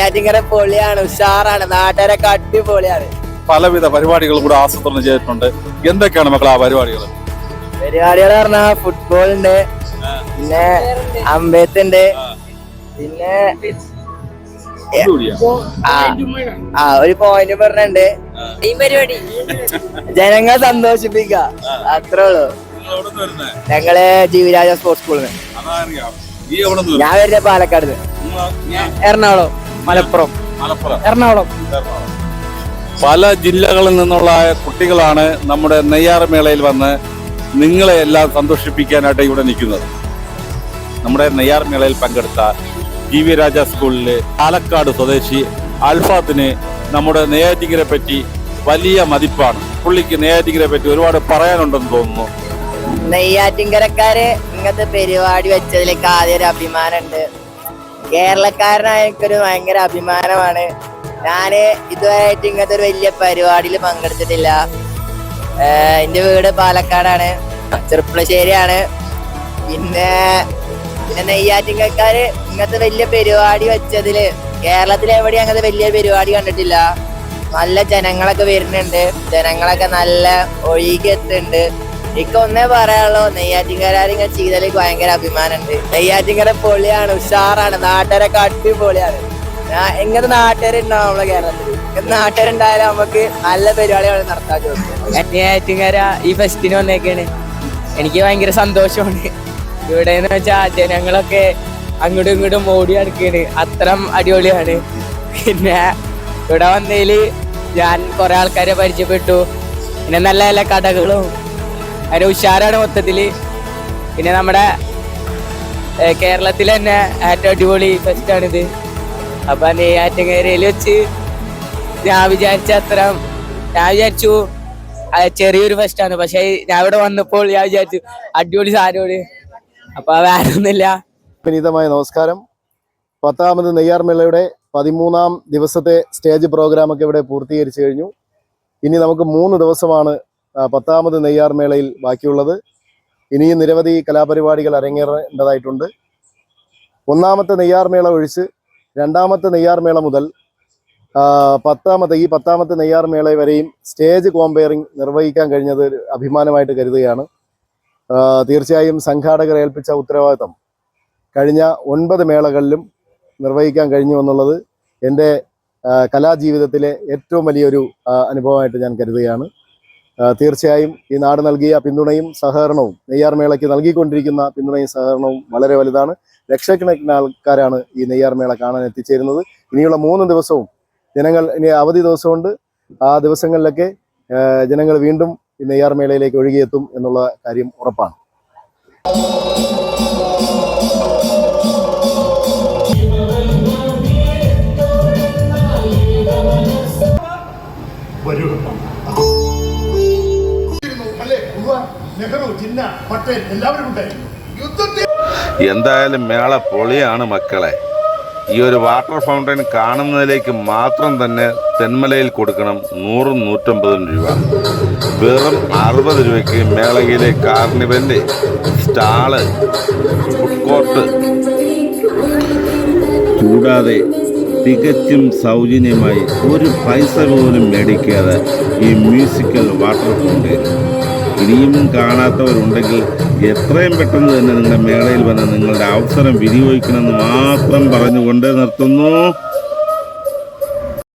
നെയ്യാറ്റിൻകര പൊളിയാണ്, ഉഷാറാണ്, നാട്ടുകാരൊക്കെ അടിപൊളിയാണ്. പലവിധ പരിപാടികൾ കൂടെ ആസൂത്രണം ചെയ്തിട്ടുണ്ട്. എന്തൊക്കെയാണ് മക്കൾ ആ പരിപാടികൾ? പരിപാടികൾ പറഞ്ഞാൽ ഫുട്ബോൾ ഉണ്ട്, പിന്നെ അമ്പയത്തുണ്ട്, പിന്നെ ഒരു പോയിന്റ് പറഞ്ഞിട്ടുണ്ട്. ഈ പരിപാടി ജനങ്ങളെ സന്തോഷിപ്പിക്ക, അത്രേ ഉള്ളൂ. ഞങ്ങള് ജീവിരാജ സ്പോർട്സ് സ്കൂളിന്. ഞാൻ വരുന്നത് പാലക്കാട്, എറണാകുളം, മലപ്പുറം, എറണാകുളം. പല ജില്ലകളിൽ നിന്നുള്ള കുട്ടികളാണ് നമ്മുടെ നെയ്യാർമേളയിൽ വന്ന് നിങ്ങളെ എല്ലാം സന്തോഷിപ്പിക്കാനായിട്ട് ഇവിടെ നിൽക്കുന്നത്. നമ്മുടെ നെയ്യാർമേളയിൽ പങ്കെടുത്ത ജീവിരാജ സ്കൂളിലെ പാലക്കാട് സ്വദേശി അൽഫാത്തിന് നമ്മുടെ നെയ്യാറ്റിൻകരയെ പറ്റി വലിയ മതിപ്പാണ്. പുള്ളിക്ക് നെയ്യാറ്റിൻകരയെ പറ്റി ഒരുപാട് പറയാനുണ്ടെന്ന് തോന്നുന്നു. നെയ്യാറ്റിൻകരക്കാര് ഇങ്ങനത്തെ പരിപാടി വെച്ചതിലേക്ക് ആദ്യം ഒരു അഭിമാനമുണ്ട്. കേരളക്കാരനായ എനിക്കൊരു ഭയങ്കര അഭിമാനമാണ്. ഞാന് ഇതുവരെയായിട്ട് ഇങ്ങനത്തെ ഒരു വലിയ പരിപാടിയിൽ പങ്കെടുത്തിട്ടില്ല. എന്റെ വീട് പാലക്കാടാണ്, ചെറുപ്പളശ്ശേരിയാണ്. പിന്നെ നെയ്യാറ്റിൻകരക്കാര് ഇങ്ങനത്തെ വലിയ പരിപാടി വെച്ചതില് കേരളത്തിൽ എവിടെയും അങ്ങനത്തെ വലിയ പരിപാടി കണ്ടിട്ടില്ല. നല്ല ജനങ്ങളൊക്കെ വരുന്നുണ്ട്, ജനങ്ങളൊക്കെ നല്ല ഒഴുകി എത്തുന്നുണ്ട്. എനിക്ക് ഒന്നേ പറയാനുള്ളൂ, നെയ്യാറ്റിൻകര ഇങ്ങനെ ചെയ്തതിലേക്ക് ഭയങ്കര അഭിമാനമുണ്ട്. നെയ്യാറ്റിൻകര പൊളിയാണ്, ഉഷാറാണ്, നാട്ടുകാരൊക്കെ അടിപൊളിയാണ്. എങ്ങനത്തെ നാട്ടുകാരുണ്ടാവും നമ്മളെ കേരളത്തിൽ. നാട്ടുകാരുണ്ടായാലും നമുക്ക് നല്ല പരിപാടികൾ നടത്താൻ ചോദിക്കും. നെയ്യാറ്റിൻകര ഈ ഫെസ്റ്റിന് വന്നേക്കാണ്, എനിക്ക് ഭയങ്കര സന്തോഷമാണ്. ഇവിടെ എന്ന് വെച്ചാൽ ജനങ്ങളൊക്കെ അങ്ങോട്ടും ഇങ്ങോട്ടും ഓടി നടക്കുകയാണ്, അത്രം അടിപൊളിയാണ്. പിന്നെ ഇവിടെ വന്നതില് ഞാൻ കുറെ ആൾക്കാരെ പരിചയപ്പെട്ടു. പിന്നെ നല്ല നല്ല കടകളും അതിന് ഉഷാറാണ് മൊത്തത്തില്. പിന്നെ നമ്മുടെ കേരളത്തിൽ തന്നെ ഏറ്റവും അടിപൊളി ഫെസ്റ്റാണിത്. അപ്പൊ നെയ്യാറ്റിൻകരയിൽ വെച്ച് ഞാൻ വിചാരിച്ചു ചെറിയൊരു ഫെസ്റ്റാണ്, പക്ഷെ ഞാൻ ഇവിടെ വന്നപ്പോൾ ഞാൻ വിചാരിച്ചു അടിപൊളി സാധനമാണ്. അപ്പൊ വേറെ ഒന്നുമില്ല. വിനീതമായ നമസ്കാരം. 10ാമത് നെയ്യാർമേളയുടെ 13ാം ദിവസത്തെ സ്റ്റേജ് പ്രോഗ്രാമൊക്കെ ഇവിടെ പൂർത്തീകരിച്ചു കഴിഞ്ഞു. ഇനി നമുക്ക് 3 ദിവസമാണ് 10ാമത് നെയ്യാർമേളയിൽ ബാക്കിയുള്ളത്. ഇനിയും നിരവധി കലാപരിപാടികൾ അരങ്ങേറേണ്ടതായിട്ടുണ്ട്. 1ാമത്തെ നെയ്യാർമേള ഒഴിച്ച് 2ാമത്തെ നെയ്യാർമേള മുതൽ 10ാമത്തെ നെയ്യാർമേള വരെയും സ്റ്റേജ് കോമ്പയറിംഗ് നിർവഹിക്കാൻ കഴിഞ്ഞത് അഭിമാനമായിട്ട് കരുതുകയാണ്. തീർച്ചയായും സംഘാടകർ ഏൽപ്പിച്ച ഉത്തരവാദിത്തം കഴിഞ്ഞ 9 മേളകളിലും നിർവഹിക്കാൻ കഴിഞ്ഞു എന്നുള്ളത് എൻ്റെ കലാജീവിതത്തിലെ ഏറ്റവും വലിയൊരു അനുഭവമായിട്ട് ഞാൻ കരുതുകയാണ്. തീർച്ചയായും ഈ നാട് നൽകിയ പിന്തുണയും സഹകരണവും, നെയ്യാർമേളയ്ക്ക് നൽകിക്കൊണ്ടിരിക്കുന്ന പിന്തുണയും സഹകരണവും വളരെ വലുതാണ്. ലക്ഷക്കണക്കിന് ആൾക്കാരാണ് ഈ നെയ്യാർമേള കാണാൻ എത്തിച്ചേരുന്നത്. ഇനിയുള്ള 3 ദിവസവും ജനങ്ങൾ, ഇനി അവധി ദിവസമുണ്ട്, ആ ദിവസങ്ങളിലൊക്കെ ജനങ്ങൾ വീണ്ടും ഈ നെയ്യാർമേളയിലേക്ക് ഒഴുകിയെത്തും എന്നുള്ള കാര്യം ഉറപ്പാണ്. എന്തായാലും മേള പൊളിയാണ് മക്കളെ. ഈ ഒരു വാട്ടർ ഫൗണ്ടൻ കാണുന്നതിലേക്ക് മാത്രം തന്നെ തെന്മലയിൽ കൊടുക്കണം 100-150 രൂപ. വെറും 60 രൂപയ്ക്ക് മേളയിലെ കാർണിവല്, സ്റ്റാള്, ഫുഡ് കോർട്ട് കൂടാതെ തികച്ചും സൗജന്യമായി ഒരു പൈസ പോലും മേടിക്കാതെ ഈ മ്യൂസിക്കൽ വാട്ടർ ഫൗണ്ടൻ ഇനിയും കാണാത്തവരുണ്ടെങ്കിൽ എത്രയും പെട്ടെന്ന് തന്നെ നിങ്ങളുടെ മേളയിൽ വന്ന് നിങ്ങളുടെ അവസരം വിനിയോഗിക്കണമെന്ന് മാത്രം പറഞ്ഞുകൊണ്ട് നിർത്തുന്നു.